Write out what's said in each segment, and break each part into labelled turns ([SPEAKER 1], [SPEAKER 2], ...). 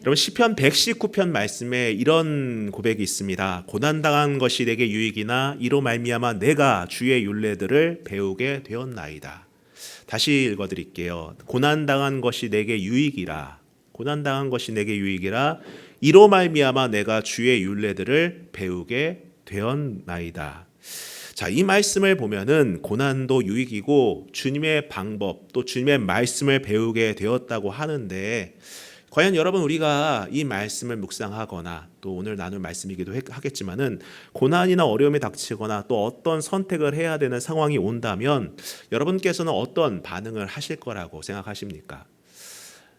[SPEAKER 1] 여러분 시편 119편 말씀에 이런 고백이 있습니다. 고난당한 것이 내게 유익이나 이로 말미암아 내가 주의 율례들을 배우게 되었나이다. 다시 읽어드릴게요. 고난당한 것이 내게 유익이라, 고난당한 것이 내게 유익이라 이로 말미암아 내가 주의 율례들을 배우게 되었나이다. 자, 이 말씀을 보면은 고난도 유익이고 주님의 방법 또 주님의 말씀을 배우게 되었다고 하는데, 과연 여러분 우리가 이 말씀을 묵상하거나 또 오늘 나눌 말씀이기도 하겠지만은 고난이나 어려움이 닥치거나 또 어떤 선택을 해야 되는 상황이 온다면 여러분께서는 어떤 반응을 하실 거라고 생각하십니까?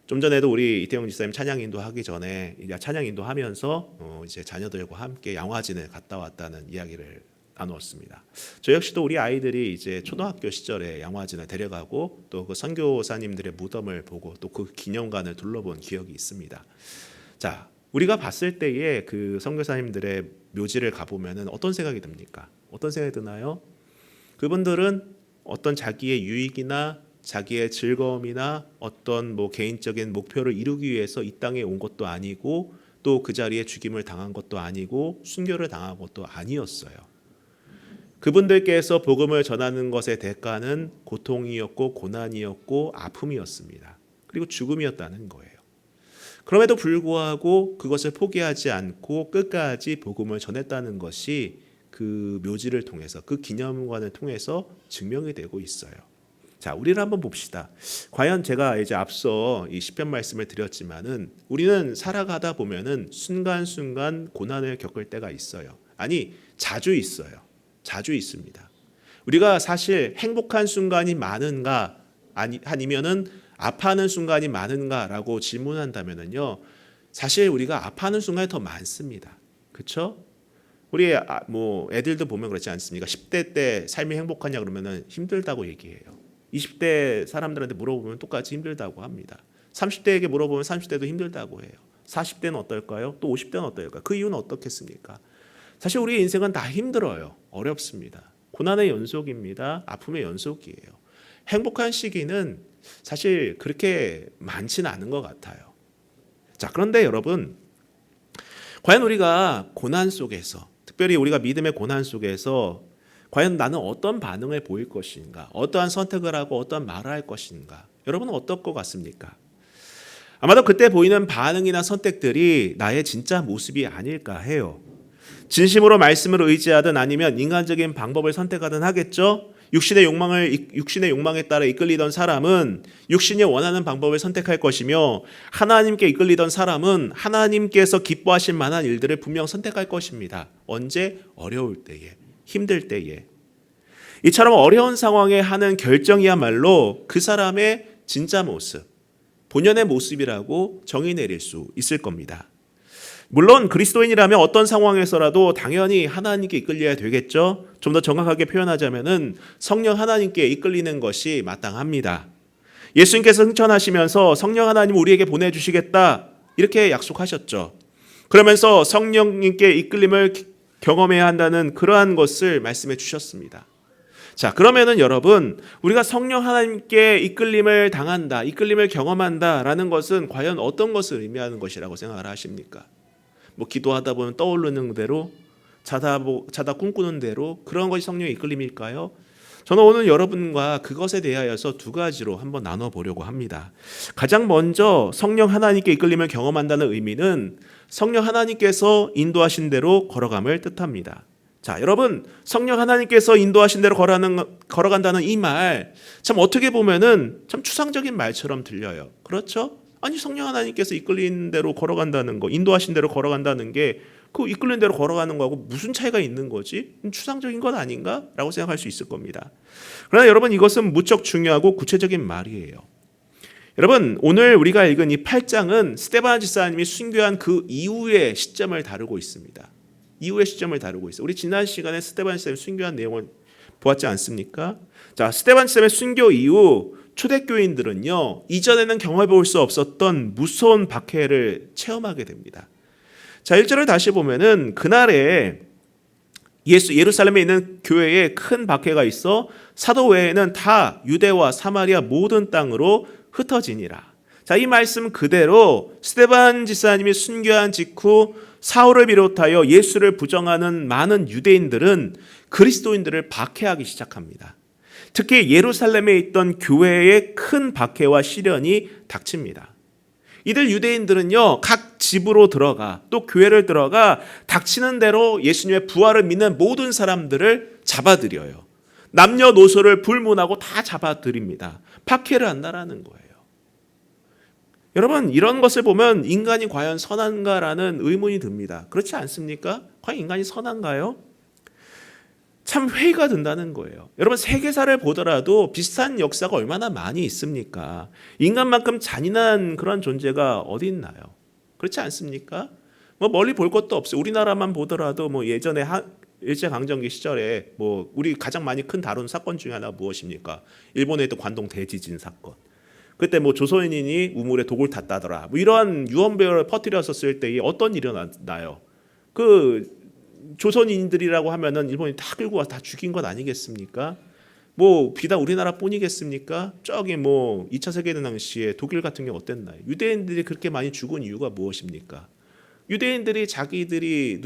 [SPEAKER 1] 좀 전에도 우리 이태영 집사님 찬양 인도하기 전에 찬양 인도하면서 이제 자녀들과 함께 양화진을 갔다 왔다는 이야기를 나누었습니다. 저 역시도 우리 아이들이 이제 초등학교 시절에 양화진을 데려가고 또 그 선교사님들의 무덤을 보고 또 그 기념관을 둘러본 기억이 있습니다. 자, 우리가 봤을 때에 그 선교사님들의 묘지를 가보면은 어떤 생각이 듭니까? 어떤 생각이 드나요? 그분들은 어떤 자기의 유익이나 자기의 즐거움이나 어떤 개인적인 목표를 이루기 위해서 이 땅에 온 것도 아니고 또 그 자리에 죽임을 당한 것도 아니고 순교를 당한 것도 아니었어요. 그분들께서 복음을 전하는 것의 대가는 고통이었고 고난이었고 아픔이었습니다. 그리고 죽음이었다는 거예요. 그럼에도 불구하고 그것을 포기하지 않고 끝까지 복음을 전했다는 것이 그 묘지를 통해서 그 기념관을 통해서 증명이 되고 있어요. 자, 우리를 한번 봅시다. 과연 제가 이제 앞서 이 시편 말씀을 드렸지만은 우리는 살아가다 보면은 순간순간 고난을 겪을 때가 있어요. 아니, 자주 있어요. 자주 있습니다. 우리가 사실 행복한 순간이 많은가 아니면은 아파하는 순간이 많은가라고 질문한다면은요, 사실 우리가 아파하는 순간이 더 많습니다. 그렇죠? 우리 애들도 보면 그렇지 않습니까? 10대 때 삶이 행복하냐 그러면은 힘들다고 얘기해요. 20대 사람들한테 물어보면 똑같이 힘들다고 합니다. 30대에게 물어보면 30대도 힘들다고 해요. 40대는 어떨까요? 또 50대는 어떨까요? 그 이유는 어떻겠습니까? 사실 우리 인생은 다 힘들어요. 어렵습니다. 고난의 연속입니다. 아픔의 연속이에요. 행복한 시기는 사실 그렇게 많지는 않은 것 같아요. 자, 그런데 여러분, 과연 우리가 고난 속에서, 특별히 우리가 믿음의 고난 속에서 과연 나는 어떤 반응을 보일 것인가, 어떠한 선택을 하고 어떠한 말을 할 것인가, 여러분은 어떨 것 같습니까? 아마도 그때 보이는 반응이나 선택들이 나의 진짜 모습이 아닐까 해요. 진심으로 말씀을 의지하든 아니면 인간적인 방법을 선택하든 하겠죠. 육신의 욕망에 따라 이끌리던 사람은 육신이 원하는 방법을 선택할 것이며, 하나님께 이끌리던 사람은 하나님께서 기뻐하실 만한 일들을 분명 선택할 것입니다. 언제? 어려울 때에, 힘들 때에. 이처럼 어려운 상황에 하는 결정이야말로 그 사람의 진짜 모습, 본연의 모습이라고 정의 내릴 수 있을 겁니다. 물론 그리스도인이라면 어떤 상황에서라도 당연히 하나님께 이끌려야 되겠죠. 좀 더 정확하게 표현하자면은 성령 하나님께 이끌리는 것이 마땅합니다. 예수님께서 승천하시면서 성령 하나님 우리에게 보내주시겠다 이렇게 약속하셨죠. 그러면서 성령님께 이끌림을 경험해야 한다는 그러한 것을 말씀해 주셨습니다. 자, 그러면은 여러분, 우리가 성령 하나님께 이끌림을 당한다, 이끌림을 경험한다라는 것은 과연 어떤 것을 의미하는 것이라고 생각을 하십니까? 기도하다 보면 떠오르는 대로, 자다 꿈꾸는 대로 그런 것이 성령의 이끌림일까요? 저는 오늘 여러분과 그것에 대하여서 두 가지로 한번 나눠보려고 합니다. 가장 먼저 성령 하나님께 이끌림을 경험한다는 의미는 성령 하나님께서 인도하신 대로 걸어감을 뜻합니다. 자, 여러분, 성령 하나님께서 인도하신 대로 걸어간다는 이 말, 참 어떻게 보면은 참 추상적인 말처럼 들려요. 그렇죠? 아니, 성령 하나님께서 이끌린 대로 걸어간다는 거, 인도하신 대로 걸어간다는 게 그 이끌린 대로 걸어가는 거하고 무슨 차이가 있는 거지? 추상적인 건 아닌가? 라고 생각할 수 있을 겁니다. 그러나 여러분, 이것은 무척 중요하고 구체적인 말이에요. 여러분, 오늘 우리가 읽은 이 8장은 스데반 집사님이 순교한 그 이후의 시점을 다루고 있습니다. 이후의 시점을 다루고 있어요. 우리 지난 시간에 스데반 집사님이 순교한 내용을 보았지 않습니까? 자, 스데반 집사님의 순교 이후 초대교인들은요, 이전에는 경험해 볼 수 없었던 무서운 박해를 체험하게 됩니다. 자, 1절을 다시 보면은 그날에 예루살렘에 있는 교회에 큰 박해가 있어 사도 외에는 다 유대와 사마리아 모든 땅으로 흩어지니라. 자, 이 말씀 그대로 스데반 집사님이 순교한 직후 사울을 비롯하여 예수를 부정하는 많은 유대인들은 그리스도인들을 박해하기 시작합니다. 특히 예루살렘에 있던 교회에 큰 박해와 시련이 닥칩니다. 이들 유대인들은요, 각 집으로 들어가 또 교회를 들어가 닥치는 대로 예수님의 부활을 믿는 모든 사람들을 잡아들여요. 남녀노소를 불문하고 다 잡아들입니다. 박해를 한다라는 거예요. 여러분, 이런 것을 보면 인간이 과연 선한가라는 의문이 듭니다. 그렇지 않습니까? 과연 인간이 선한가요? 참 회의가 든다는 거예요. 여러분, 세계사를 보더라도 비슷한 역사가 얼마나 많이 있습니까? 인간만큼 잔인한 그런 존재가 어디 있나요? 그렇지 않습니까? 뭐 멀리 볼 것도 없어요. 우리나라만 보더라도 뭐 예전에 일제강점기 시절에 뭐 우리 가장 많이 큰 다룬 사건 중에 하나가 무엇입니까? 일본에 있던 관동 대지진 사건. 그때 뭐 조선인이 우물에 독을 탔다더라. 뭐 이러한 유언비어를 퍼뜨렸었을 때 어떤 일이 나요? 그 조선인들이라고 하면은 일본이 다 끌고 와서 다 죽인 것 아니겠습니까? 뭐 비단 우리나라뿐이겠습니까? 저기 뭐 2차 세계대전 당시에 독일 같은 경우 어땠나요? 유대인들이 그렇게 많이 죽은 이유가 무엇입니까? 유대인들이 자기들이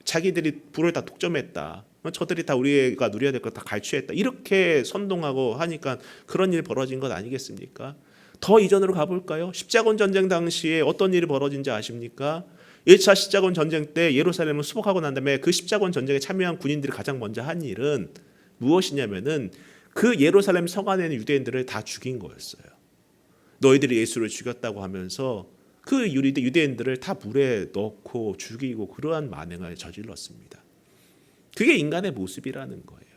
[SPEAKER 1] 자기들이 부를 다 독점했다. 저들이 다 우리가 누려야 될 것 다 갈취했다. 이렇게 선동하고 하니까 그런 일 벌어진 것 아니겠습니까? 더 이전으로 가볼까요? 십자군 전쟁 당시에 어떤 일이 벌어진지 아십니까? 1차 십자군 전쟁 때 예루살렘을 수복하고 난 다음에 그 십자군 전쟁에 참여한 군인들이 가장 먼저 한 일은 무엇이냐면은 그 예루살렘 성 안에 있는 유대인들을 다 죽인 거였어요. 너희들이 예수를 죽였다고 하면서 그 유대인들을 다 물에 넣고 죽이고 그러한 만행을 저질렀습니다. 그게 인간의 모습이라는 거예요.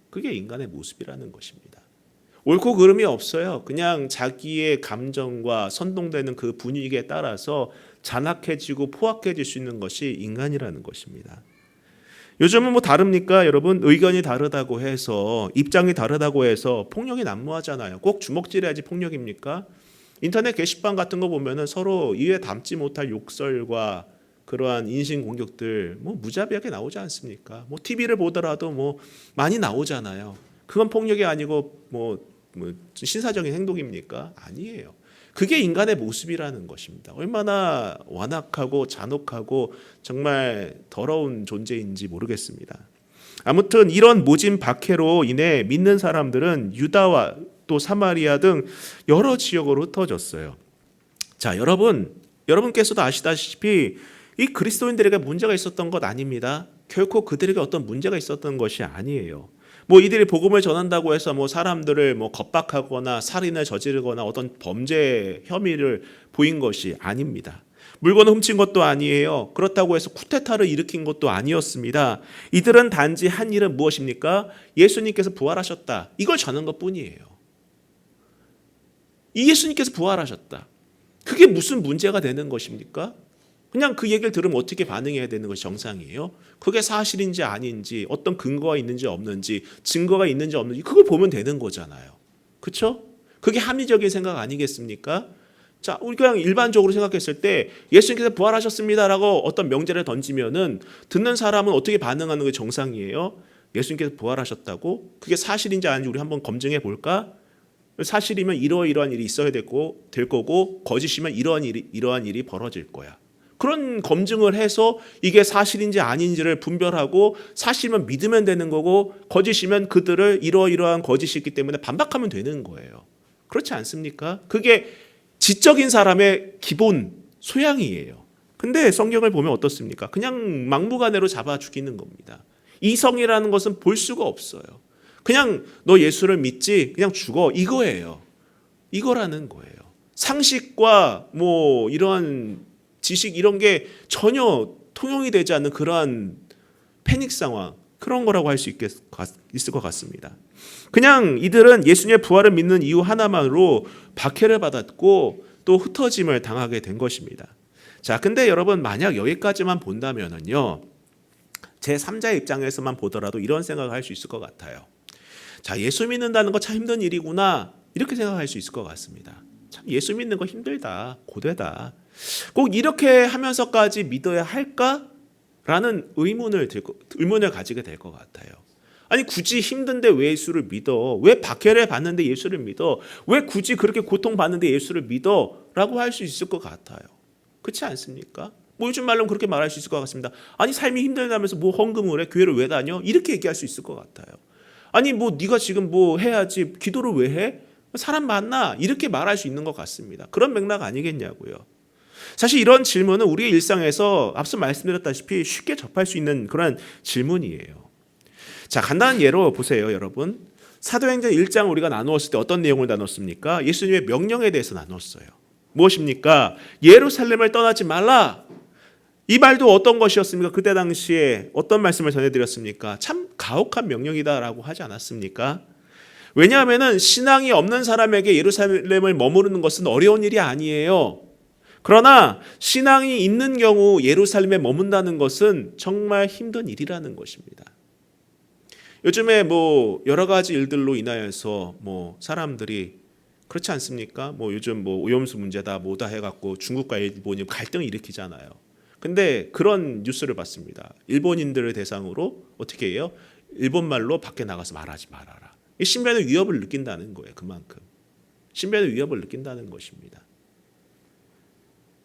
[SPEAKER 1] 그게 인간의 모습이라는 것입니다. 옳고 그름이 없어요. 그냥 자기의 감정과 선동되는 그 분위기에 따라서 잔악해지고 포악해질 수 있는 것이 인간이라는 것입니다. 요즘은 뭐 다릅니까? 여러분, 의견이 다르다고 해서, 입장이 다르다고 해서 폭력이 난무하잖아요. 꼭 주먹질해야지 폭력입니까? 인터넷 게시판 같은 거 보면은 서로 입에 담지 못할 욕설과 그러한 인신 공격들 뭐 무자비하게 나오지 않습니까? 뭐 TV를 보더라도 뭐 많이 나오잖아요. 그건 폭력이 아니고 뭐 신사적인 행동입니까? 아니에요. 그게 인간의 모습이라는 것입니다. 얼마나 완악하고 잔혹하고 정말 더러운 존재인지 모르겠습니다. 아무튼 이런 모진 박해로 인해 믿는 사람들은 유다와 또 사마리아 등 여러 지역으로 흩어졌어요. 자, 여러분께서도 아시다시피 이 그리스도인들에게 문제가 있었던 것 아닙니다. 결코 그들에게 어떤 문제가 있었던 것이 아니에요. 뭐 이들이 복음을 전한다고 해서 뭐 사람들을 뭐 겁박하거나 살인을 저지르거나 어떤 범죄 혐의를 보인 것이 아닙니다. 물건을 훔친 것도 아니에요. 그렇다고 해서 쿠데타를 일으킨 것도 아니었습니다. 이들은 단지 한 일은 무엇입니까? 예수님께서 부활하셨다. 이걸 전한 것뿐이에요. 이 예수님께서 부활하셨다. 그게 무슨 문제가 되는 것입니까? 그냥 그 얘기를 들으면 어떻게 반응해야 되는 것이 정상이에요? 그게 사실인지 아닌지, 어떤 근거가 있는지 없는지, 증거가 있는지 없는지 그걸 보면 되는 거잖아요. 그렇죠? 그게 합리적인 생각 아니겠습니까? 자, 우리 그냥 일반적으로 생각했을 때 예수님께서 부활하셨습니다라고 어떤 명제를 던지면은 듣는 사람은 어떻게 반응하는 게 정상이에요? 예수님께서 부활하셨다고? 그게 사실인지 아닌지 우리 한번 검증해 볼까? 사실이면 이러이러한 일이 있어야 될 거고 거짓이면 이러한 일이 벌어질 거야. 그런 검증을 해서 이게 사실인지 아닌지를 분별하고 사실이면 믿으면 되는 거고 거짓이면 그들을 이러이러한 거짓이 있기 때문에 반박하면 되는 거예요. 그렇지 않습니까? 그게 지적인 사람의 기본 소양이에요. 근데 성경을 보면 어떻습니까? 그냥 막무가내로 잡아 죽이는 겁니다. 이성이라는 것은 볼 수가 없어요. 그냥 너 예수를 믿지? 그냥 죽어. 이거예요. 이거라는 거예요. 상식과 뭐 이러한 지식 이런 게 전혀 통용이 되지 않는 그러한 패닉 상황, 그런 거라고 할 수 있을 것 같습니다. 그냥 이들은 예수님의 부활을 믿는 이유 하나만으로 박해를 받았고 또 흩어짐을 당하게 된 것입니다. 자, 근데 여러분 만약 여기까지만 본다면은요, 제 3자의 입장에서만 보더라도 이런 생각을 할 수 있을 것 같아요. 자, 예수 믿는다는 거 참 힘든 일이구나 이렇게 생각할 수 있을 것 같습니다. 참 예수 믿는 거 힘들다, 고되다. 꼭 이렇게 하면서까지 믿어야 할까라는 의문을 가지게 될 것 같아요. 아니 굳이 힘든데 왜 예수를 믿어? 왜 박해를 받는데 예수를 믿어? 왜 굳이 그렇게 고통받는데 예수를 믿어? 라고 할 수 있을 것 같아요. 그렇지 않습니까? 뭐 요즘 말로는 그렇게 말할 수 있을 것 같습니다. 아니 삶이 힘들다면서 뭐 헌금을 해? 교회를 왜 다녀? 이렇게 얘기할 수 있을 것 같아요. 아니 뭐 네가 지금 뭐 해야지 기도를 왜 해? 사람 만나 이렇게 말할 수 있는 것 같습니다. 그런 맥락 아니겠냐고요. 사실 이런 질문은 우리의 일상에서 앞서 말씀드렸다시피 쉽게 접할 수 있는 그런 질문이에요. 자, 간단한 예로 보세요, 여러분. 사도행전 1장 우리가 나누었을 때 어떤 내용을 나눴습니까? 예수님의 명령에 대해서 나눴어요. 무엇입니까? 예루살렘을 떠나지 말라. 이 말도 어떤 것이었습니까? 그때 당시에 어떤 말씀을 전해드렸습니까? 참 가혹한 명령이다라고 하지 않았습니까? 왜냐하면 신앙이 없는 사람에게 예루살렘을 머무르는 것은 어려운 일이 아니에요. 그러나 신앙이 있는 경우 예루살렘에 머문다는 것은 정말 힘든 일이라는 것입니다. 요즘에 뭐 여러 가지 일들로 인하여서 뭐 사람들이 그렇지 않습니까? 뭐 요즘 뭐 오염수 문제다 뭐다 해갖고 중국과 일본이 갈등을 일으키잖아요. 근데 그런 뉴스를 봤습니다. 일본인들을 대상으로 어떻게 해요? 일본말로 밖에 나가서 말하지 말아라. 신변의 위협을 느낀다는 거예요. 그만큼 신변의 위협을 느낀다는 것입니다.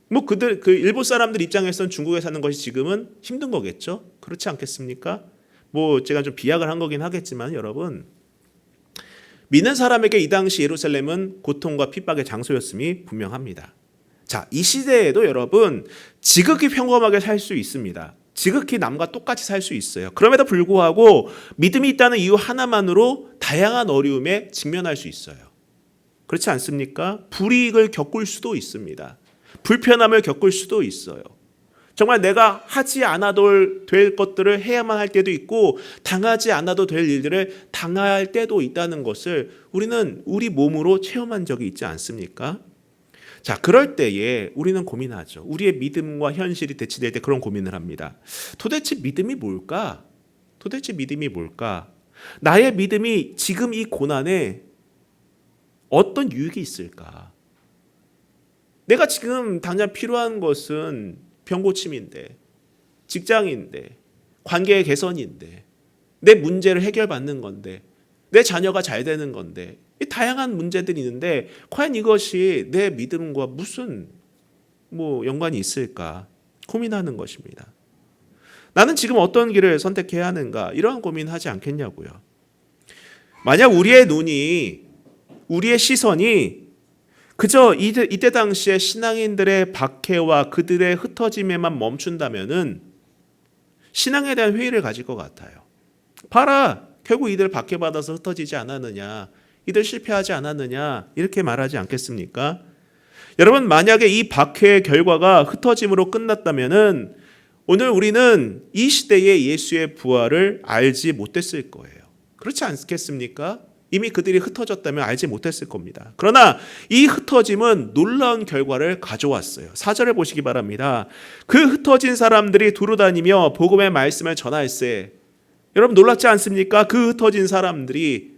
[SPEAKER 1] 뭐 그 일본 사람들 입장에서는 중국에 사는 것이 지금은 힘든 거겠죠. 그렇지 않겠습니까? 뭐 제가 좀 비약을 한 거긴 하겠지만 여러분, 믿는 사람에게 이 당시 예루살렘은 고통과 핍박의 장소였음이 분명합니다. 자, 이 시대에도 여러분 지극히 평범하게 살 수 있습니다. 지극히 남과 똑같이 살 수 있어요. 그럼에도 불구하고 믿음이 있다는 이유 하나만으로 다양한 어려움에 직면할 수 있어요. 그렇지 않습니까? 불이익을 겪을 수도 있습니다. 불편함을 겪을 수도 있어요. 정말 내가 하지 않아도 될 것들을 해야만 할 때도 있고 당하지 않아도 될 일들을 당할 때도 있다는 것을 우리는 우리 몸으로 체험한 적이 있지 않습니까? 자, 그럴 때에 우리는 고민하죠. 우리의 믿음과 현실이 대치될 때 그런 고민을 합니다. 도대체 믿음이 뭘까? 도대체 믿음이 뭘까? 나의 믿음이 지금 이 고난에 어떤 유익이 있을까? 내가 지금 당장 필요한 것은 병고침인데, 직장인데, 관계의 개선인데, 내 문제를 해결받는 건데, 내 자녀가 잘 되는 건데, 다양한 문제들이 있는데 과연 이것이 내 믿음과 무슨 연관이 있을까 고민하는 것입니다. 나는 지금 어떤 길을 선택해야 하는가 이러한 고민하지 않겠냐고요. 만약 우리의 눈이 우리의 시선이 그저 이때 당시에 신앙인들의 박해와 그들의 흩어짐에만 멈춘다면은 신앙에 대한 회의를 가질 것 같아요. 봐라, 결국 이들 박해받아서 흩어지지 않았느냐, 이들 실패하지 않았느냐 이렇게 말하지 않겠습니까? 여러분, 만약에 이 박해의 결과가 흩어짐으로 끝났다면은 오늘 우리는 이 시대의 예수의 부활을 알지 못했을 거예요. 그렇지 않겠습니까? 이미 그들이 흩어졌다면 알지 못했을 겁니다. 그러나 이 흩어짐은 놀라운 결과를 가져왔어요. 4절을 보시기 바랍니다. 그 흩어진 사람들이 두루다니며 복음의 말씀을 전할세. 여러분 놀랍지 않습니까? 그 흩어진 사람들이,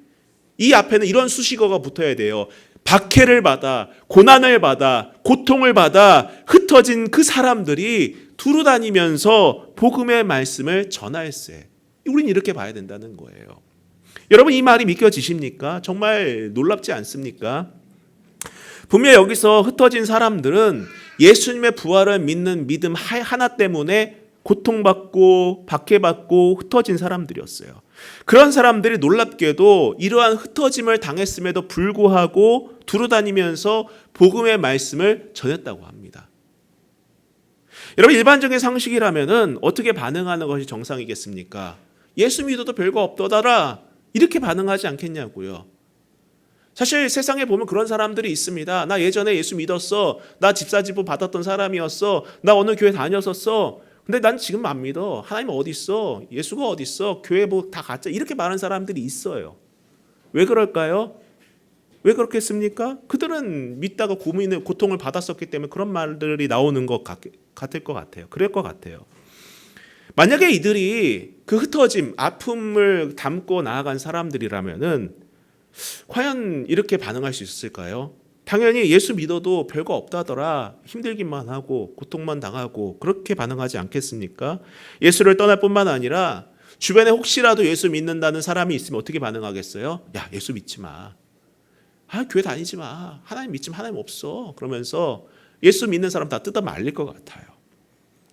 [SPEAKER 1] 이 앞에는 이런 수식어가 붙어야 돼요. 박해를 받아, 고난을 받아, 고통을 받아 흩어진 그 사람들이 두루다니면서 복음의 말씀을 전할세. 우린 이렇게 봐야 된다는 거예요. 여러분, 이 말이 믿겨지십니까? 정말 놀랍지 않습니까? 분명 여기서 흩어진 사람들은 예수님의 부활을 믿는 믿음 하나 때문에 고통받고 박해받고 흩어진 사람들이었어요. 그런 사람들이 놀랍게도 이러한 흩어짐을 당했음에도 불구하고 두루다니면서 복음의 말씀을 전했다고 합니다. 여러분, 일반적인 상식이라면은 어떻게 반응하는 것이 정상이겠습니까? 예수 믿어도 별거 없더라 이렇게 반응하지 않겠냐고요. 사실 세상에 보면 그런 사람들이 있습니다. 나 예전에 예수 믿었어. 나 집사지부 받았던 사람이었어. 나 어느 교회 다녔었어. 근데 난 지금 안 믿어. 하나님 어디 있어? 예수가 어디 있어? 교회 뭐 다 가짜. 이렇게 말하는 사람들이 있어요. 왜 그럴까요? 왜 그렇겠습니까? 그들은 믿다가 고통을 받았었기 때문에 그런 말들이 나오는 것 같을 것 같아요. 그럴 것 같아요. 만약에 이들이 그 흩어짐, 아픔을 담고 나아간 사람들이라면은 과연 이렇게 반응할 수 있을까요? 당연히 예수 믿어도 별거 없다더라, 힘들기만 하고 고통만 당하고 그렇게 반응하지 않겠습니까? 예수를 떠날 뿐만 아니라 주변에 혹시라도 예수 믿는다는 사람이 있으면 어떻게 반응하겠어요? 야, 예수 믿지 마. 아, 교회 다니지 마. 하나님 믿지 마. 하나님 없어. 그러면서 예수 믿는 사람 다 뜯어 말릴 것 같아요.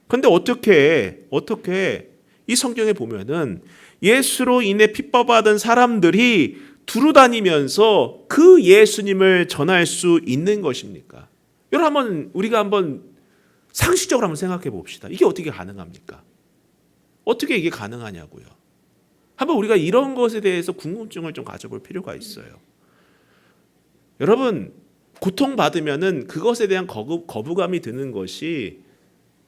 [SPEAKER 1] 그런데 어떻게 이 성경에 보면은 예수로 인해 핍박받은 사람들이 두루 다니면서 그 예수님을 전할 수 있는 것입니까? 여러분, 우리가 한번 상식적으로 한번 생각해 봅시다. 이게 어떻게 가능합니까? 어떻게 이게 가능하냐고요. 한번 우리가 이런 것에 대해서 궁금증을 좀 가져볼 필요가 있어요. 여러분, 고통받으면은 그것에 대한 거부감이 드는 것이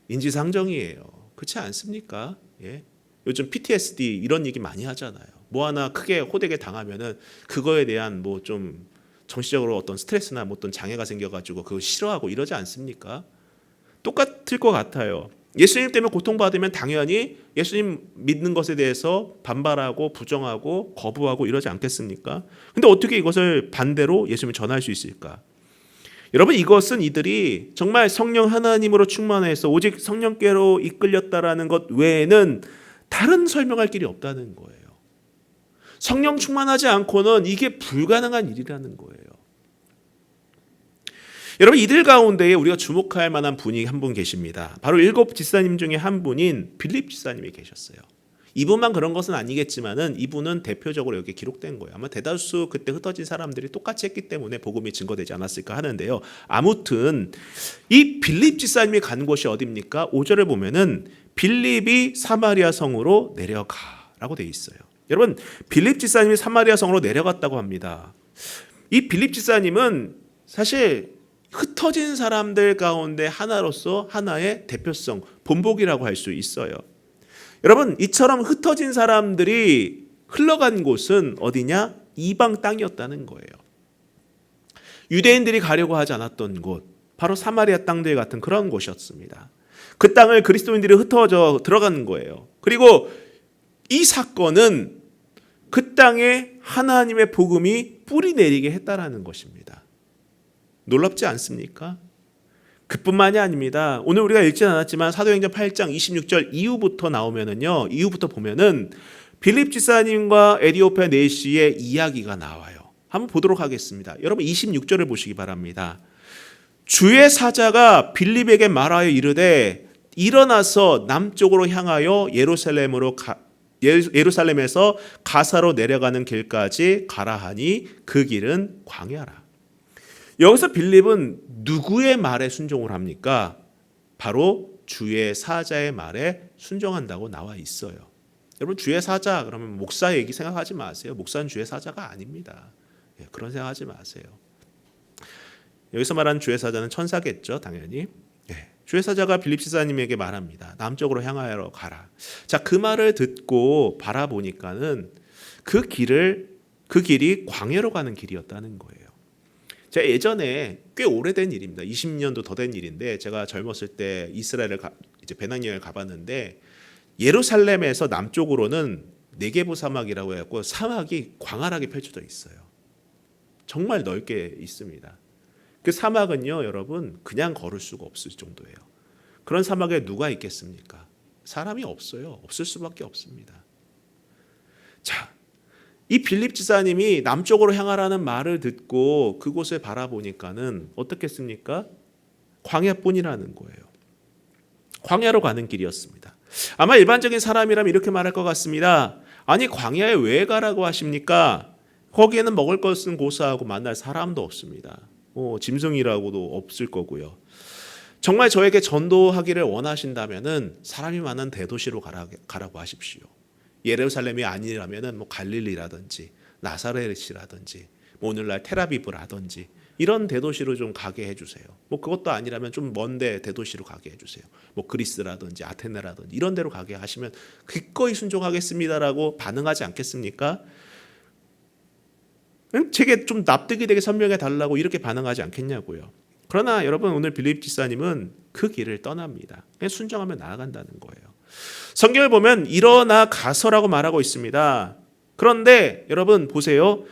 [SPEAKER 1] 인지상정이에요. 그렇지 않습니까? 예. 요즘 PTSD 이런 얘기 많이 하잖아요. 뭐 하나 크게 호되게 당하면은 그거에 대한 뭐 좀 정신적으로 어떤 스트레스나 뭐 어떤 장애가 생겨가지고 그거 싫어하고 이러지 않습니까? 똑같을 것 같아요. 예수님 때문에 고통받으면 당연히 예수님 믿는 것에 대해서 반발하고 부정하고 거부하고 이러지 않겠습니까? 근데 어떻게 이것을 반대로 예수님을 전할 수 있을까? 여러분, 이것은 이들이 정말 성령 하나님으로 충만해서 오직 성령께로 이끌렸다라는 것 외에는 다른 설명할 길이 없다는 거예요. 성령 충만하지 않고는 이게 불가능한 일이라는 거예요. 여러분, 이들 가운데에 우리가 주목할 만한 분이 한 분 계십니다. 바로 7 지사님 중에 한 분인 빌립 지사님이 계셨어요. 이분만 그런 것은 아니겠지만은 이분은 대표적으로 여기 기록된 거예요. 아마 대다수 그때 흩어진 사람들이 똑같이 했기 때문에 복음이 증거되지 않았을까 하는데요. 아무튼 이 빌립 지사님이 간 곳이 어디입니까? 5절을 보면은 빌립이 사마리아 성으로 내려가라고 돼 있어요. 여러분, 빌립 지사님이 사마리아 성으로 내려갔다고 합니다. 이 빌립 지사님은 사실 흩어진 사람들 가운데 하나로서 하나의 대표성, 본보기라고 할 수 있어요. 여러분, 이처럼 흩어진 사람들이 흘러간 곳은 어디냐? 이방 땅이었다는 거예요. 유대인들이 가려고 하지 않았던 곳, 바로 사마리아 땅들 같은 그런 곳이었습니다. 그 땅을 그리스도인들이 흩어져 들어가는 거예요. 그리고 이 사건은 그 땅에 하나님의 복음이 뿌리 내리게 했다라는 것입니다. 놀랍지 않습니까? 그뿐만이 아닙니다. 오늘 우리가 읽지 않았지만 사도행전 8장 26절 이후부터 나오면은요, 이후부터 보면은 빌립 지사님과 에디오피아 내시의 이야기가 나와요. 한번 보도록 하겠습니다. 여러분, 26절을 보시기 바랍니다. 주의 사자가 빌립에게 말하여 이르되 일어나서 남쪽으로 향하여 예루살렘에서 가사로 내려가는 길까지 가라 하니 그 길은 광야라. 여기서 빌립은 누구의 말에 순종을 합니까? 바로 주의 사자의 말에 순종한다고 나와 있어요. 여러분, 주의 사자 그러면 목사 얘기 생각하지 마세요. 목사는 주의 사자가 아닙니다. 그런 생각하지 마세요. 여기서 말하는 주의 사자는 천사겠죠, 당연히. 주의 사자가 빌립 지사님에게 말합니다. 남쪽으로 향하여 가라. 자, 그 말을 듣고 바라보니까는 그 길이 광야로 가는 길이었다는 거예요. 제가 예전에 꽤 오래된 일입니다. 20년도 더 된 일인데 제가 젊었을 때 이스라엘을 이제 배낭여행을 가봤는데 예루살렘에서 남쪽으로는 네게부 사막이라고 해갖고 사막이 광활하게 펼쳐져 있어요. 정말 넓게 있습니다. 그 사막은요, 여러분, 그냥 걸을 수가 없을 정도예요. 그런 사막에 누가 있겠습니까? 사람이 없어요. 없을 수밖에 없습니다. 자, 이 빌립 지사님이 남쪽으로 향하라는 말을 듣고 그곳을 바라보니까는 어떻겠습니까? 광야뿐이라는 거예요. 광야로 가는 길이었습니다. 아마 일반적인 사람이라면 이렇게 말할 것 같습니다. 아니, 광야에 왜 가라고 하십니까? 거기에는 먹을 것은 고사하고 만날 사람도 없습니다. 짐승이라고도 없을 거고요. 정말 저에게 전도하기를 원하신다면은 사람이 많은 대도시로 가라고 하십시오. 예루살렘이 아니라면은 뭐 갈릴리라든지 나사렛이라든지 뭐 오늘날 텔아비브라든지 이런 대도시로 좀 가게 해주세요. 뭐 그것도 아니라면 좀 먼데 대도시로 가게 해주세요. 뭐 그리스라든지 아테네라든지 이런 데로 가게 하시면 기꺼이 순종하겠습니다라고 반응하지 않겠습니까? 제게 좀 납득이 되게 설명해 달라고 이렇게 반응하지 않겠냐고요. 그러나 여러분, 오늘 빌립 지사님은 그 길을 떠납니다. 그냥 순종하면 나아간다는 거예요. 성경을 보면 일어나 가서라고 말하고 있습니다. 그런데 여러분 보세요.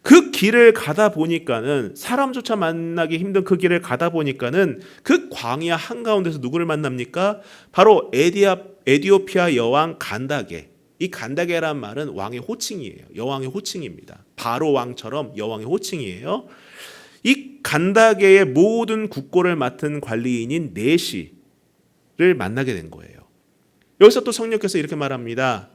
[SPEAKER 1] 그 길을 가다 보니까는 사람조차 만나기 힘든 그 길을 가다 보니까는 그 광야 한가운데서 누구를 만납니까? 바로 에디오피아 여왕 간다게, 이 간다게란 말은 왕의 호칭이에요. 여왕의 호칭입니다. 바로 왕처럼 여왕의 호칭이에요. 이 간다게의 모든 국고를 맡은 관리인인 내시를 만나게 된 거예요. 여기서 또 성령께서 이렇게 말합니다.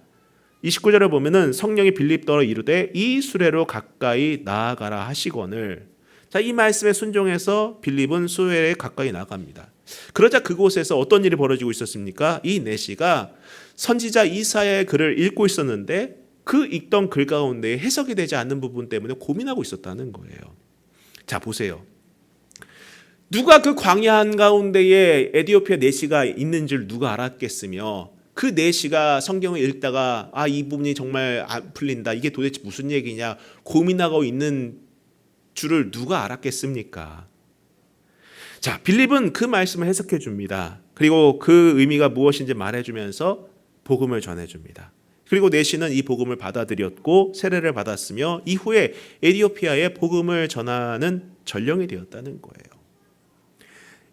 [SPEAKER 1] 29절에 보면은 성령이 빌립더로 이르되 이 수레로 가까이 나아가라 하시거늘. 자, 이 말씀에 순종해서 빌립은 수레에 가까이 나갑니다. 그러자 그곳에서 어떤 일이 벌어지고 있었습니까? 이 내시가 선지자 이사야의 글을 읽고 있었는데 그 읽던 글 가운데 해석이 되지 않는 부분 때문에 고민하고 있었다는 거예요. 자, 보세요. 누가 그 광야 한가운데에 에디오피아 내시가 있는 줄 누가 알았겠으며 그 내시가 성경을 읽다가 이 부분이 정말 안 풀린다. 이게 도대체 무슨 얘기냐 고민하고 있는 줄을 누가 알았겠습니까? 자, 빌립은 그 말씀을 해석해 줍니다. 그리고 그 의미가 무엇인지 말해주면서 복음을 전해줍니다. 그리고 내시는 이 복음을 받아들였고 세례를 받았으며 이후에 에디오피아에 복음을 전하는 전령이 되었다는 거예요.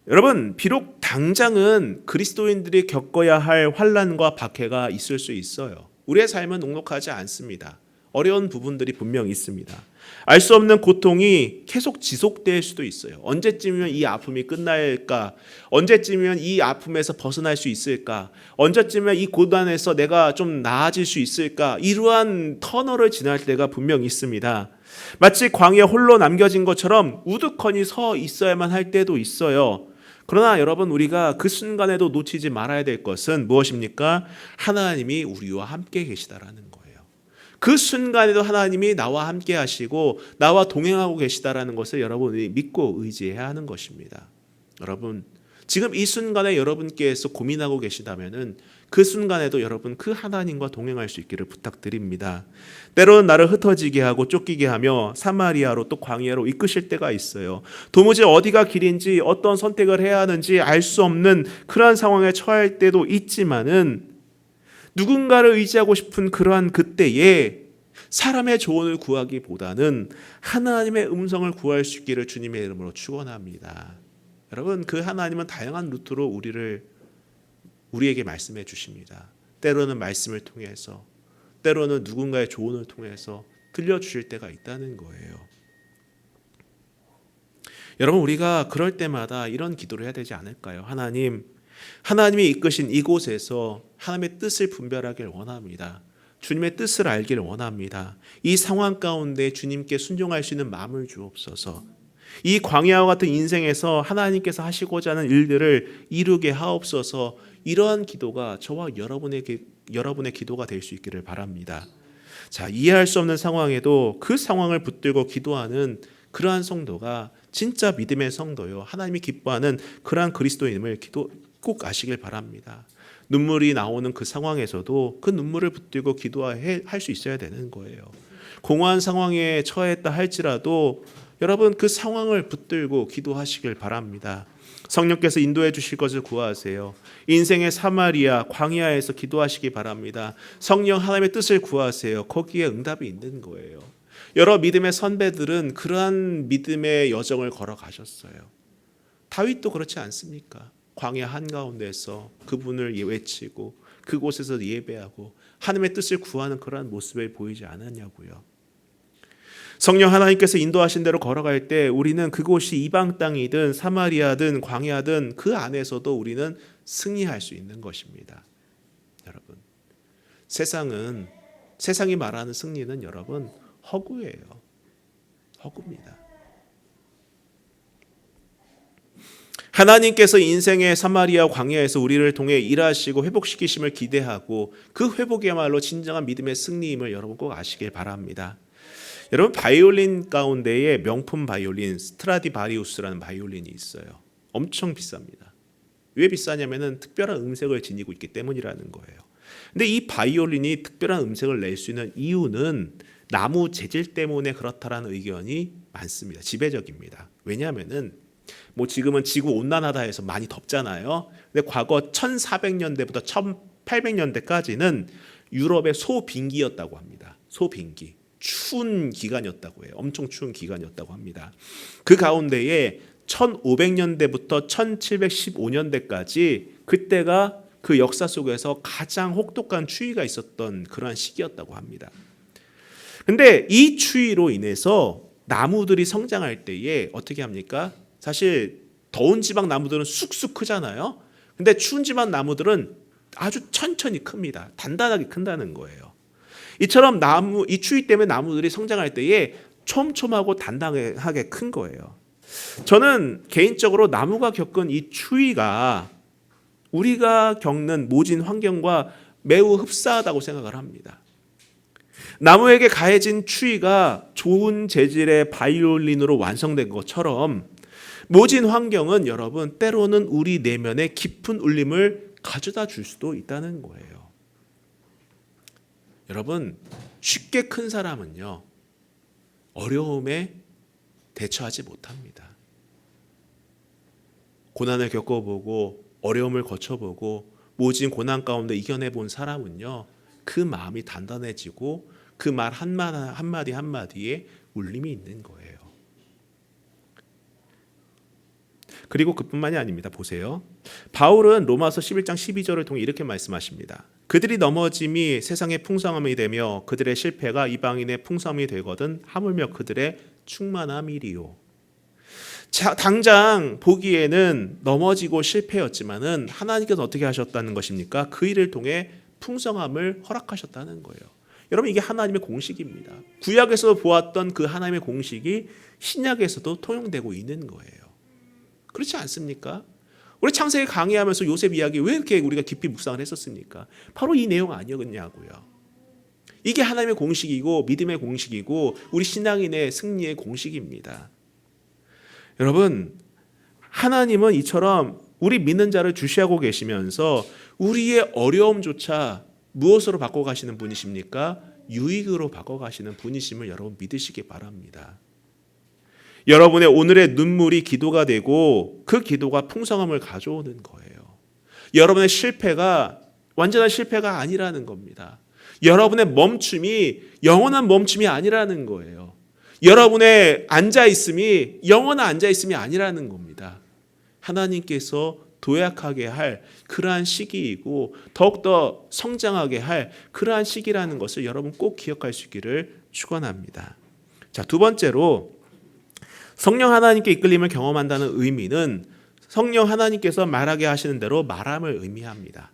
[SPEAKER 1] 여러분, 비록 당장은 그리스도인들이 겪어야 할 환난과 박해가 있을 수 있어요. 우리의 삶은 녹록하지 않습니다. 어려운 부분들이 분명 있습니다. 알 수 없는 고통이 계속 지속될 수도 있어요. 언제쯤이면 이 아픔이 끝날까? 언제쯤이면 이 아픔에서 벗어날 수 있을까? 언제쯤이면 이 고난에서 내가 좀 나아질 수 있을까? 이러한 터널을 지날 때가 분명 있습니다. 마치 광야에 홀로 남겨진 것처럼 우두커니 서 있어야만 할 때도 있어요. 그러나 여러분, 우리가 그 순간에도 놓치지 말아야 될 것은 무엇입니까? 하나님이 우리와 함께 계시다라는 거예요. 그 순간에도 하나님이 나와 함께 하시고 나와 동행하고 계시다라는 것을 여러분이 믿고 의지해야 하는 것입니다. 여러분, 지금 이 순간에 여러분께서 고민하고 계시다면은 그 순간에도 여러분 그 하나님과 동행할 수 있기를 부탁드립니다. 때로는 나를 흩어지게 하고 쫓기게 하며 사마리아로 또 광야로 이끄실 때가 있어요. 도무지 어디가 길인지 어떤 선택을 해야 하는지 알 수 없는 그러한 상황에 처할 때도 있지만은 누군가를 의지하고 싶은 그러한 그때에 사람의 조언을 구하기보다는 하나님의 음성을 구할 수 있기를 주님의 이름으로 축원합니다. 여러분, 그 하나님은 다양한 루트로 우리에게 말씀해 주십니다. 때로는 말씀을 통해서, 때로는 누군가의 조언을 통해서 들려주실 때가 있다는 거예요. 여러분, 우리가 그럴 때마다 이런 기도를 해야 되지 않을까요? 하나님이 이끄신 이곳에서 하나님의 뜻을 분별하길 원합니다. 주님의 뜻을 알기를 원합니다. 이 상황 가운데 주님께 순종할 수 있는 마음을 주옵소서. 이 광야와 같은 인생에서 하나님께서 하시고자 하는 일들을 이루게 하옵소서. 이러한 기도가 저와 여러분의 기도가 될 수 있기를 바랍니다. 자, 이해할 수 없는 상황에도 그 상황을 붙들고 기도하는 그러한 성도가 진짜 믿음의 성도요, 하나님이 기뻐하는 그러한 그리스도인임을 꼭 아시길 바랍니다. 눈물이 나오는 그 상황에서도 그 눈물을 붙들고 기도할 수 있어야 되는 거예요. 공허한 상황에 처했다 할지라도 여러분 그 상황을 붙들고 기도하시길 바랍니다. 성령께서 인도해 주실 것을 구하세요. 인생의 사마리아 광야에서 기도하시기 바랍니다. 성령 하나님의 뜻을 구하세요. 거기에 응답이 있는 거예요. 여러 믿음의 선배들은 그러한 믿음의 여정을 걸어가셨어요. 다윗도 그렇지 않습니까? 광야 한가운데서 그분을 외치고 그곳에서 예배하고 하나님의 뜻을 구하는 그러한 모습을 보이지 않았냐고요. 성령 하나님께서 인도하신 대로 걸어갈 때 우리는 그곳이 이방 땅이든 사마리아든 광야든 그 안에서도 우리는 승리할 수 있는 것입니다. 여러분, 세상이 말하는 승리는 여러분 허구예요. 허구입니다. 하나님께서 인생의 사마리아 광야에서 우리를 통해 일하시고 회복시키심을 기대하고 그 회복이야말로 진정한 믿음의 승리임을 여러분 꼭 아시길 바랍니다. 여러분, 바이올린 가운데에 명품 바이올린 스트라디바리우스라는 바이올린이 있어요. 엄청 비쌉니다. 왜 비싸냐면은 특별한 음색을 지니고 있기 때문이라는 거예요. 근데 이 바이올린이 특별한 음색을 낼 수 있는 이유는 나무 재질 때문에 그렇다라는 의견이 많습니다. 지배적입니다. 왜냐하면은 지금은 지구 온난화다 해서 많이 덥잖아요. 근데 과거 1400년대부터 1800년대까지는 유럽의 소빙기였다고 합니다. 소빙기. 추운 기간이었다고 해요. 엄청 추운 기간이었다고 합니다. 그 가운데에 1500년대부터 1715년대까지 그때가 그 역사 속에서 가장 혹독한 추위가 있었던 그러한 시기였다고 합니다. 근데 이 추위로 인해서 나무들이 성장할 때에 어떻게 합니까? 사실 더운 지방 나무들은 쑥쑥 크잖아요. 근데 추운 지방 나무들은 아주 천천히 큽니다. 단단하게 큰다는 거예요. 이처럼 이 추위 때문에 나무들이 성장할 때에 촘촘하고 단단하게 큰 거예요. 저는 개인적으로 나무가 겪은 이 추위가 우리가 겪는 모진 환경과 매우 흡사하다고 생각을 합니다. 나무에게 가해진 추위가 좋은 재질의 바이올린으로 완성된 것처럼 모진 환경은 여러분 때로는 우리 내면에 깊은 울림을 가져다 줄 수도 있다는 거예요. 여러분, 쉽게 큰 사람은요, 어려움에 대처하지 못합니다. 고난을 겪어보고 어려움을 거쳐보고 모진 고난 가운데 이겨내본 사람은요, 그 마음이 단단해지고 그 말 한마디 한마디에 울림이 있는 거예요. 그리고 그뿐만이 아닙니다. 보세요. 바울은 로마서 11장 12절을 통해 이렇게 말씀하십니다. 그들이 넘어짐이 세상의 풍성함이 되며 그들의 실패가 이방인의 풍성함이 되거든 하물며 그들의 충만함이리요. 당장 보기에는 넘어지고 실패였지만은 하나님께서 어떻게 하셨다는 것입니까? 그 일을 통해 풍성함을 허락하셨다는 거예요. 여러분, 이게 하나님의 공식입니다. 구약에서 보았던 그 하나님의 공식이 신약에서도 통용되고 있는 거예요. 그렇지 않습니까? 우리 창세기 강의하면서 요셉 이야기 왜 이렇게 우리가 깊이 묵상을 했었습니까? 바로 이 내용 아니었냐고요. 이게 하나님의 공식이고 믿음의 공식이고 우리 신앙인의 승리의 공식입니다. 여러분, 하나님은 이처럼 우리 믿는 자를 주시하고 계시면서 우리의 어려움조차 무엇으로 바꿔가시는 분이십니까? 유익으로 바꿔가시는 분이심을 여러분 믿으시기 바랍니다. 여러분의 오늘의 눈물이 기도가 되고 그 기도가 풍성함을 가져오는 거예요. 여러분의 실패가 완전한 실패가 아니라는 겁니다. 여러분의 멈춤이 영원한 멈춤이 아니라는 거예요. 여러분의 앉아있음이 영원한 앉아있음이 아니라는 겁니다. 하나님께서 도약하게 할 그러한 시기이고 더욱더 성장하게 할 그러한 시기라는 것을 여러분 꼭 기억할 수 있기를 축원합니다. 자, 두 번째로 성령 하나님께 이끌림을 경험한다는 의미는 성령 하나님께서 말하게 하시는 대로 말함을 의미합니다.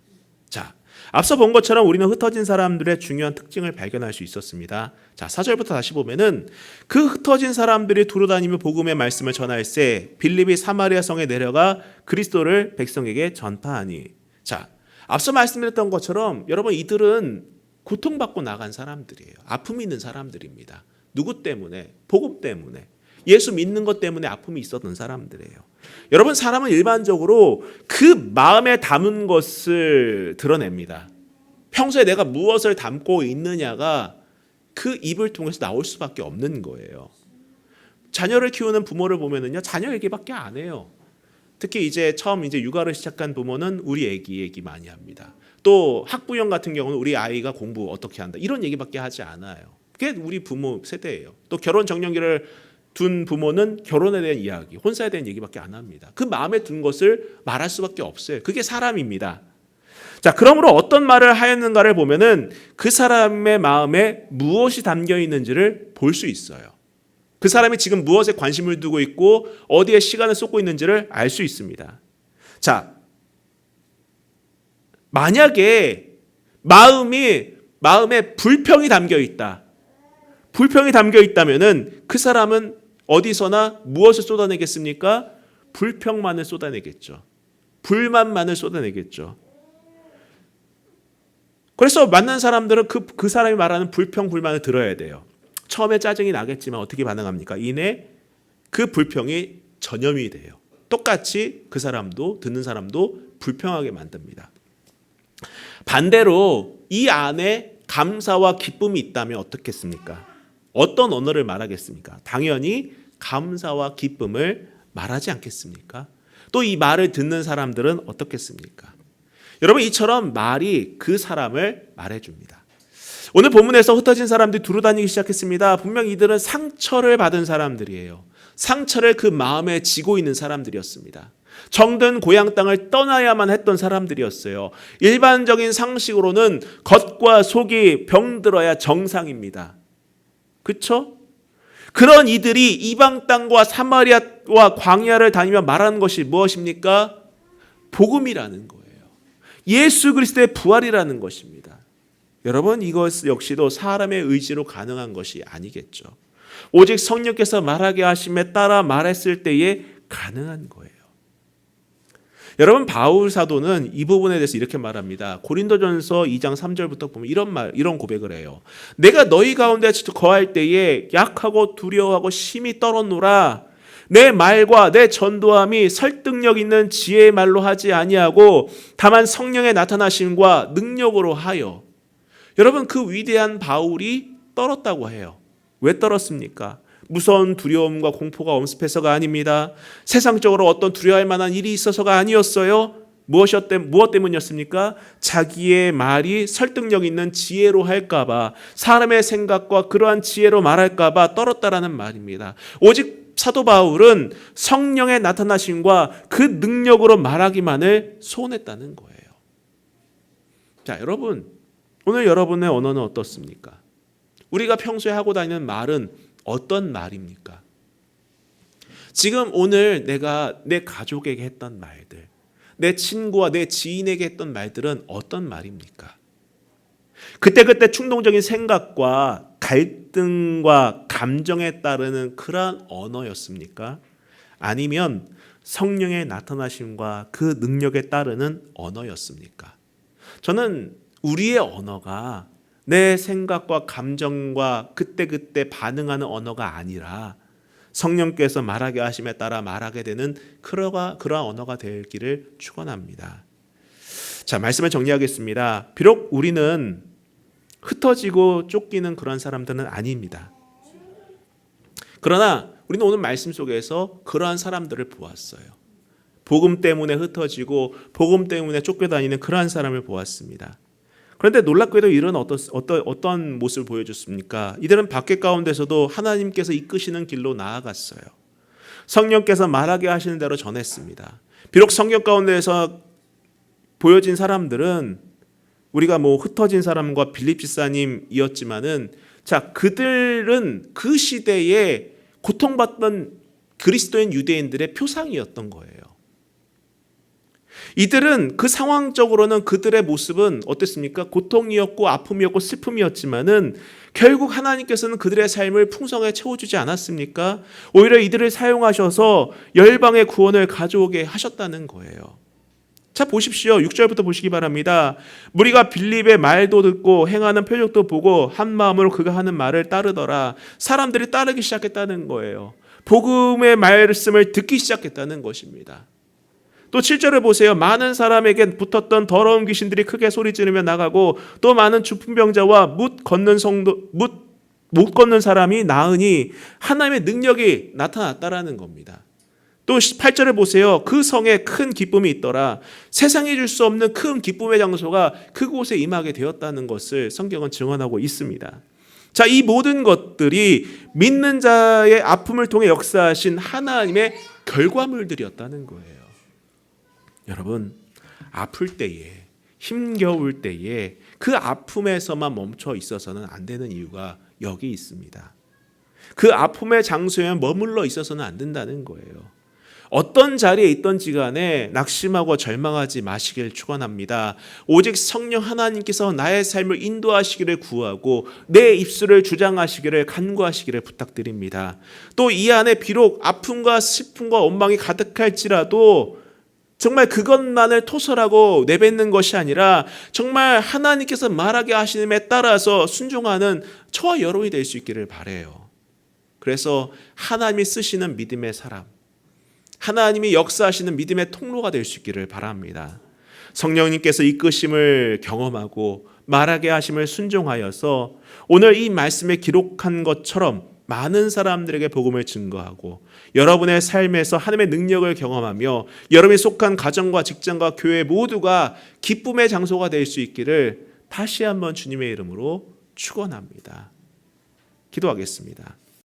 [SPEAKER 1] 자, 앞서 본 것처럼 우리는 흩어진 사람들의 중요한 특징을 발견할 수 있었습니다. 자, 4절부터 다시 보면은 그 흩어진 사람들이 두루다니며 복음의 말씀을 전할세 빌립이 사마리아 성에 내려가 그리스도를 백성에게 전파하니. 자, 앞서 말씀드렸던 것처럼 여러분 이들은 고통받고 나간 사람들이에요. 아픔이 있는 사람들입니다. 누구 때문에? 복음 때문에. 예수 믿는 것 때문에 아픔이 있었던 사람들이에요. 여러분, 사람은 일반적으로 그 마음에 담은 것을 드러냅니다. 평소에 내가 무엇을 담고 있느냐가 그 입을 통해서 나올 수밖에 없는 거예요. 자녀를 키우는 부모를 보면은요, 자녀 얘기밖에 안 해요. 특히 처음 육아를 시작한 부모는 우리 애기 많이 합니다. 또 학부형 같은 경우는 우리 아이가 공부 어떻게 한다 이런 얘기밖에 하지 않아요. 그게 우리 부모 세대예요. 또 결혼 정년기를 둔 부모는 결혼에 대한 이야기, 혼사에 대한 얘기밖에 안 합니다. 그 마음에 든 것을 말할 수밖에 없어요. 그게 사람입니다. 자, 그러므로 어떤 말을 하였는가를 보면은 그 사람의 마음에 무엇이 담겨 있는지를 볼 수 있어요. 그 사람이 지금 무엇에 관심을 두고 있고 어디에 시간을 쏟고 있는지를 알 수 있습니다. 자, 만약에 마음에 불평이 담겨 있다. 불평이 담겨 있다면은 그 사람은 어디서나 무엇을 쏟아내겠습니까? 불평만을 쏟아내겠죠. 불만만을 쏟아내겠죠. 그래서 만난 사람들은 그 사람이 말하는 불평, 불만을 들어야 돼요. 처음에 짜증이 나겠지만 어떻게 반응합니까? 이내 그 불평이 전염이 돼요. 똑같이 그 사람도 듣는 사람도 불평하게 만듭니다. 반대로 이 안에 감사와 기쁨이 있다면 어떻겠습니까? 어떤 언어를 말하겠습니까? 당연히 감사와 기쁨을 말하지 않겠습니까? 또 이 말을 듣는 사람들은 어떻겠습니까? 여러분, 이처럼 말이 그 사람을 말해줍니다. 오늘 본문에서 흩어진 사람들이 두루다니기 시작했습니다. 분명 이들은 상처를 받은 사람들이에요. 상처를 그 마음에 지고 있는 사람들이었습니다. 정든 고향 땅을 떠나야만 했던 사람들이었어요. 일반적인 상식으로는 겉과 속이 병들어야 정상입니다. 그렇죠? 그런 이들이 이방 땅과 사마리아와 광야를 다니며 말하는 것이 무엇입니까? 복음이라는 거예요. 예수 그리스도의 부활이라는 것입니다. 여러분, 이것 역시도 사람의 의지로 가능한 것이 아니겠죠. 오직 성령께서 말하게 하심에 따라 말했을 때에 가능한 거예요. 여러분, 바울 사도는 이 부분에 대해서 이렇게 말합니다. 고린도전서 2장 3절부터 보면 이런 고백을 해요. 내가 너희 가운데 거할 때에 약하고 두려워하고 심히 떨었노라. 내 말과 내 전도함이 설득력 있는 지혜의 말로 하지 아니하고 다만 성령의 나타나심과 능력으로 하여. 여러분, 그 위대한 바울이 떨었다고 해요. 왜 떨었습니까? 무서운 두려움과 공포가 엄습해서가 아닙니다. 세상적으로 어떤 두려워할 만한 일이 있어서가 아니었어요. 무엇 때문이었습니까? 자기의 말이 설득력 있는 지혜로 할까봐, 사람의 생각과 그러한 지혜로 말할까봐 떨었다라는 말입니다. 오직 사도 바울은 성령의 나타나심과 그 능력으로 말하기만을 소원했다는 거예요. 자, 여러분, 오늘 여러분의 언어는 어떻습니까? 우리가 평소에 하고 다니는 말은 어떤 말입니까? 지금 오늘 내가 내 가족에게 했던 말들, 내 친구와 내 지인에게 했던 말들은 어떤 말입니까? 그때그때 충동적인 생각과 갈등과 감정에 따르는 그러한 언어였습니까? 아니면 성령의 나타나심과 그 능력에 따르는 언어였습니까? 저는 우리의 언어가 내 생각과 감정과 그때그때 반응하는 언어가 아니라 성령께서 말하게 하심에 따라 말하게 되는 그러한 언어가 되기를 축원합니다. 자, 말씀을 정리하겠습니다. 비록 우리는 흩어지고 쫓기는 그런 사람들은 아닙니다. 그러나 우리는 오늘 말씀 속에서 그러한 사람들을 보았어요. 복음 때문에 흩어지고 복음 때문에 쫓겨다니는 그러한 사람을 보았습니다. 그런데 놀랍게도 이들은 어떤 모습을 보여줬습니까? 이들은 밖에 가운데서도 하나님께서 이끄시는 길로 나아갔어요. 성령께서 말하게 하시는 대로 전했습니다. 비록 성경 가운데에서 보여진 사람들은 우리가 흩어진 사람과 빌립 집사님이었지만은, 자, 그들은 그 시대에 고통받던 그리스도인 유대인들의 표상이었던 거예요. 이들은 그 상황적으로는 그들의 모습은 어땠습니까? 고통이었고 아픔이었고 슬픔이었지만은 결국 하나님께서는 그들의 삶을 풍성하게 채워주지 않았습니까? 오히려 이들을 사용하셔서 열방의 구원을 가져오게 하셨다는 거예요. 자, 보십시오. 6절부터 보시기 바랍니다. 무리가 빌립의 말도 듣고 행하는 표적도 보고 한 마음으로 그가 하는 말을 따르더라. 사람들이 따르기 시작했다는 거예요. 복음의 말씀을 듣기 시작했다는 것입니다. 또 7절을 보세요. 많은 사람에게 붙었던 더러운 귀신들이 크게 소리 지르며 나가고 또 많은 주풍병자와 못 걷는 사람이 나으니 하나님의 능력이 나타났다라는 겁니다. 또 8절을 보세요. 그 성에 큰 기쁨이 있더라. 세상이 줄 수 없는 큰 기쁨의 장소가 그곳에 임하게 되었다는 것을 성경은 증언하고 있습니다. 자, 이 모든 것들이 믿는 자의 아픔을 통해 역사하신 하나님의 결과물들이었다는 거예요. 여러분, 아플 때에, 힘겨울 때에 그 아픔에서만 멈춰 있어서는 안 되는 이유가 여기 있습니다. 그 아픔의 장소에 머물러 있어서는 안 된다는 거예요. 어떤 자리에 있던지 간에 낙심하고 절망하지 마시길 축원합니다. 오직 성령 하나님께서 나의 삶을 인도하시기를 구하고 내 입술을 주장하시기를 간구하시기를 부탁드립니다. 또 이 안에 비록 아픔과 슬픔과 원망이 가득할지라도 정말 그것만을 토설하고 내뱉는 것이 아니라 정말 하나님께서 말하게 하시는에 따라서 순종하는 저와 여러분이 될 수 있기를 바라요. 그래서 하나님이 쓰시는 믿음의 사람, 하나님이 역사하시는 믿음의 통로가 될 수 있기를 바랍니다. 성령님께서 이끄심을 경험하고 말하게 하심을 순종하여서 오늘 이 말씀에 기록한 것처럼 많은 사람들에게 복음을 증거하고 여러분의 삶에서 하나님의 능력을 경험하며 여러분이 속한 가정과 직장과 교회 모두가 기쁨의 장소가 될 수 있기를 다시 한번 주님의 이름으로 축원합니다. 기도하겠습니다.